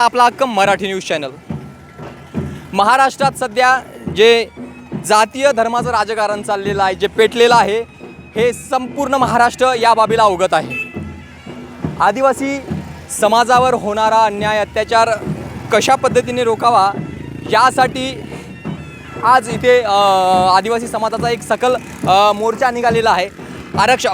आपला हक्क Marathi news channel. महाराष्ट्रात सध्या जे जातीय धर्माचं राजकारण चाललेलं आहे, जे पेटलेलं आहे, हे संपूर्ण महाराष्ट्र या बाबीला अवगत आहे। आदिवासी समाजावर होणारा अन्याय अत्याचार कशा पद्धतीने रोखावा यासाठी आज इथे आदिवासी समाजाचा एक सकल मोर्चा निघालेला आहे।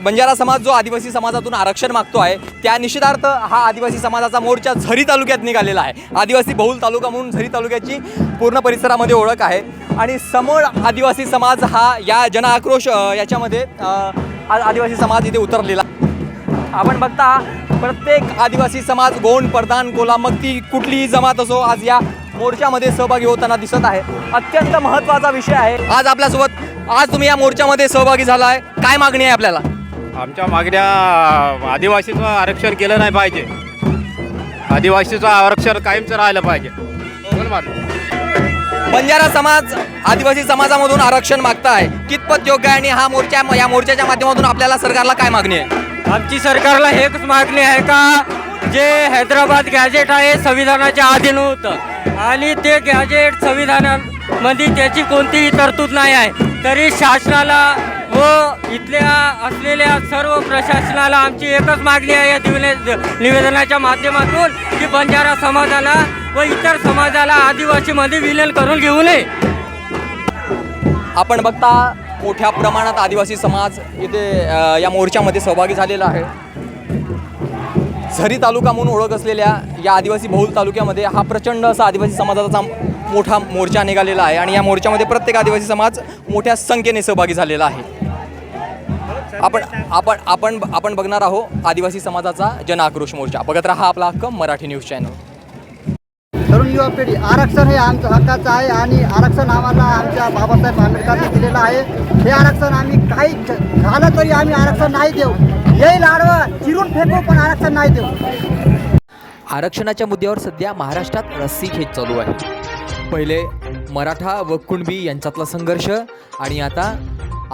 बंजारा समाज जो आदिवासी समाजातून आरक्षण मागतो आहे, त्या निषेधार्थ हा आदिवासी समाजाचा मोर्चा झरी तालुक्यात निघालेला आहे। आदिवासी बहुल तालुका म्हणून झरी तालुक्याची पूर्ण परिसरामध्ये ओळख आहे आणि समोर आदिवासी समाज हा या जन आक्रोश याच्यामध्ये आदिवासी समाज इथे उतरलेला। आपण बघता प्रत्येक आदिवासी समाज गोंड, प्रधान, कोला, मग ती कुठलीही जमात असो, आज या मोर्चामध्ये सहभागी होताना दिसत आहे। अत्यंत महत्त्वाचा विषय आहे आज आपल्यासोबत। आज तुम्ही या मोर्चामध्ये सहभागी झाला आहे, काय मागणी आहे आपल्याला? आमच्या मागण्या आदिवासीचं आरक्षण केलं नाही पाहिजे, आदिवासीचं आरक्षण कायमचं राहिलं पाहिजे। बंजारा समाज आदिवासी समाजामधून आरक्षण मागताय, कितपत योग्य आहे आणि या मोर्चाच्या माध्यमातून आपल्याला सरकारला काय मागणी आहे? आमची सरकारला हेच मागणी आहे का जे हैदराबाद गॅजेट आहे संविधानाच्या अधीन होतं आणि ते गॅजेट संविधानामध्ये त्याची कोणतीही तरतूद नाही आहे, तरी शासनाला व इथल्या असलेल्या सर्व प्रशासनाला आमची एकच मागणी आहे या निवेदनाच्या माध्यमातून की बंजारा समाजाला व इतर समाजाला आदिवासीमध्ये विलीन करून घेऊ नये। आपण बघता मोठ्या प्रमाणात आदिवासी समाज इथे या मोर्चामध्ये सहभागी झालेला आहे। झरी तालुका म्हणून ओळख असलेल्या या आदिवासी बहुल तालुक्यामध्ये हा प्रचंड असा आदिवासी समाजाचा मोठा मोर्चा निघालेला आहे आणि या मोर्चामध्ये प्रत्येक आदिवासी समाज मोठ्या संख्येने सहभागी झालेला आहे। आपण बघणार आहोत आदिवासी समाजाचा जन आक्रोश मोर्चा। बघत रहा आपला हक्क मराठी न्यूज चॅनल। तरुण युवा पिढी, आरक्षण हे आमचं हक्काचं आहे आणि आरक्षण आम्हाला आमच्या बाबासाहेब आंबेडकरांनी दिलेलं आहे। हे आरक्षण आम्ही काही झालं तरी आम्ही आरक्षण नाही देऊ, येईल आडवं चिरून फेकू पण आरक्षण नाही देऊ। आरक्षणाच्या मुद्द्यावर सध्या महाराष्ट्रात रस्सीखेच चालू आहे। पहिले मराठा व कुणबी यांच्यातला संघर्ष आणि आता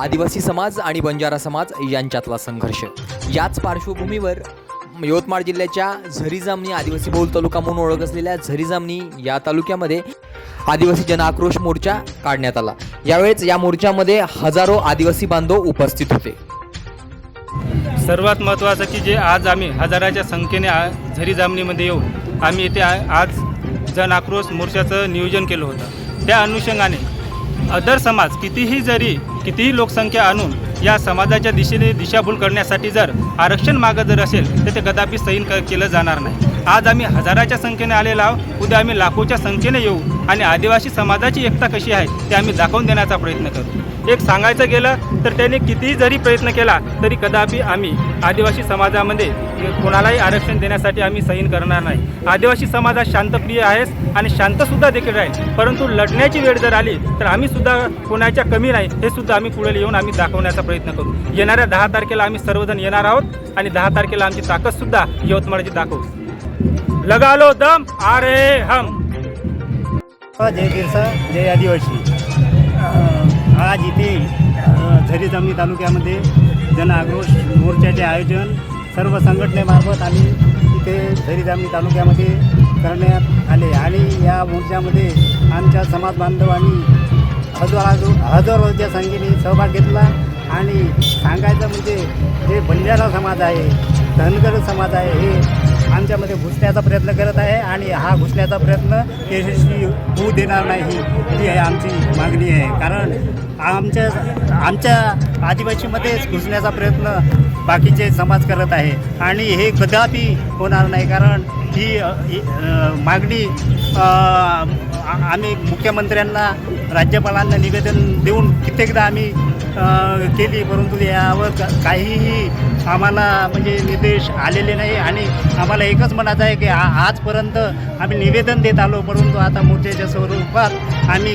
आदिवासी समाज आणि बंजारा समाज यांच्यातला संघर्ष। याच पार्श्वभूमीवर यवतमाळ जिल्ह्याच्या झरी जामणी आदिवासी बहुल तालुका म्हणून ओळख असलेल्या झरी जामणी या तालुक्यामध्ये आदिवासी जन आक्रोश मोर्चा काढण्यात आला। यावेळेस या मोर्चामध्ये हजारो आदिवासी बांधव उपस्थित होते। सर्वात महत्त्वाचं की जे आज आम्ही हजाराच्या संख्येने झरी जामणीमध्ये येऊन आम्ही इथे आज जन आक्रोश मोर्चाचं नियोजन केलं होतं। त्या अनुषंगाने अदर समाज कितीही लोकसंख्या आणून या समाजाच्या दिशेने दिशाभूल करण्यासाठी जर आरक्षण मागं जर असेल तर ते कदापि सहीन केलं जाणार नाही। आज आम्ही हजाराच्या संख्येने आलेलो आहोत, उद्या आम्ही लाखोच्या संख्येने येऊ आणि आदिवासी समाजाची एकता कशी आहे ते आम्ही दाखवून देण्याचा प्रयत्न करू। एक सांगायचं गेलं तर त्याने कितीही जरी प्रयत्न केला तरी कदापि आम्ही आदिवासी समाजामध्ये कोणालाही आरक्षण देण्यासाठी आम्ही सहीन करणार नाही। आदिवासी समाज हा शांतप्रिय आहेस आणि शांतसुद्धा देखील राहील, परंतु लढण्याची वेळ जर आली तर आम्ही सुद्धा कोणाच्या कमी नाही हे सुद्धा आम्ही पुढे येऊन आम्ही दाखवण्याचा प्रयत्न करू। येणाऱ्या 10 तारखेला आम्ही सर्वजण येणार आहोत आणि 10 तारखेला आमची ताकदसुद्धा यवतमाळची दाखवू। लगा लो दम आ रहे हम। जय बिरसा जय आदिवासी। आज इथे झरी जामणी तालुक्यामध्ये जन आक्रोश मोर्चाचे आयोजन सर्व संघटनेमार्फत आम्ही इथे झरी जामणी तालुक्यामध्ये करण्यात आले आणि या मोर्चामध्ये आमच्या समाज बांधवांनी हजारोच्या संख्येने सहभाग घेतला। आणि सांगायचं म्हणजे जे बंजारा समाज आहे, धनगर समाज आहे, हे आमच्यामध्ये घुसण्याचा प्रयत्न करत आहे आणि हा घुसण्याचा प्रयत्न यशस्वी होऊ देणार नाही ही आमची मागणी आहे। कारण आमच्या आदिवासीमध्येच घुसण्याचा प्रयत्न बाकीचे समाज करत आहे आणि हे कदापि होणार नाही। कारण ही मागणी आम्ही मुख्यमंत्र्यांना, राज्यपालांना निवेदन देऊन कित्येकदा आम्ही केली, परंतु यावर काहीही आम्हाला म्हणजे निर्देश आलेले नाही आणि आम्हाला एकच म्हणायचं आहे की आजपर्यंत आम्ही निवेदन देत आलो, परंतु आता मोर्चाच्या स्वरूपात आम्ही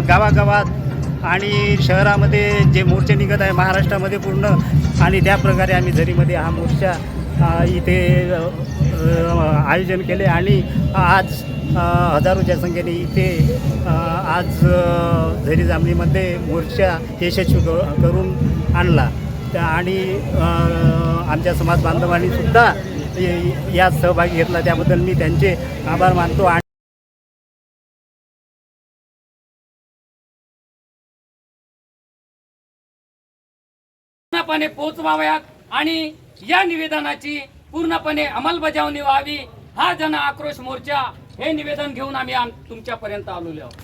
गावागावात आणि शहरामध्ये जे मोर्चे निघत आहे महाराष्ट्रामध्ये पूर्ण, आणि त्याप्रकारे आम्ही झरीमध्ये हा मोर्चा इथे आयोजन केले आणि आज हजारोच्या संख्येने इथे आज झरी जामणीमध्ये मोर्चा यशस्वी करून आणला। आणि आमच्या समाज बांधवांनी सुद्धा यात सहभागी घेतला त्याबद्दल मी त्यांचे आभार मानतो. आणि पूर्णपणे पोचवाव्यात आणि या निवेदनाची पूर्णपणे अंमलबजावणी व्हावी. हा जन आक्रोश मोर्चा हे निवेदन घेऊन आम्ही तुमच्यापर्यंत आलेलो आहोत.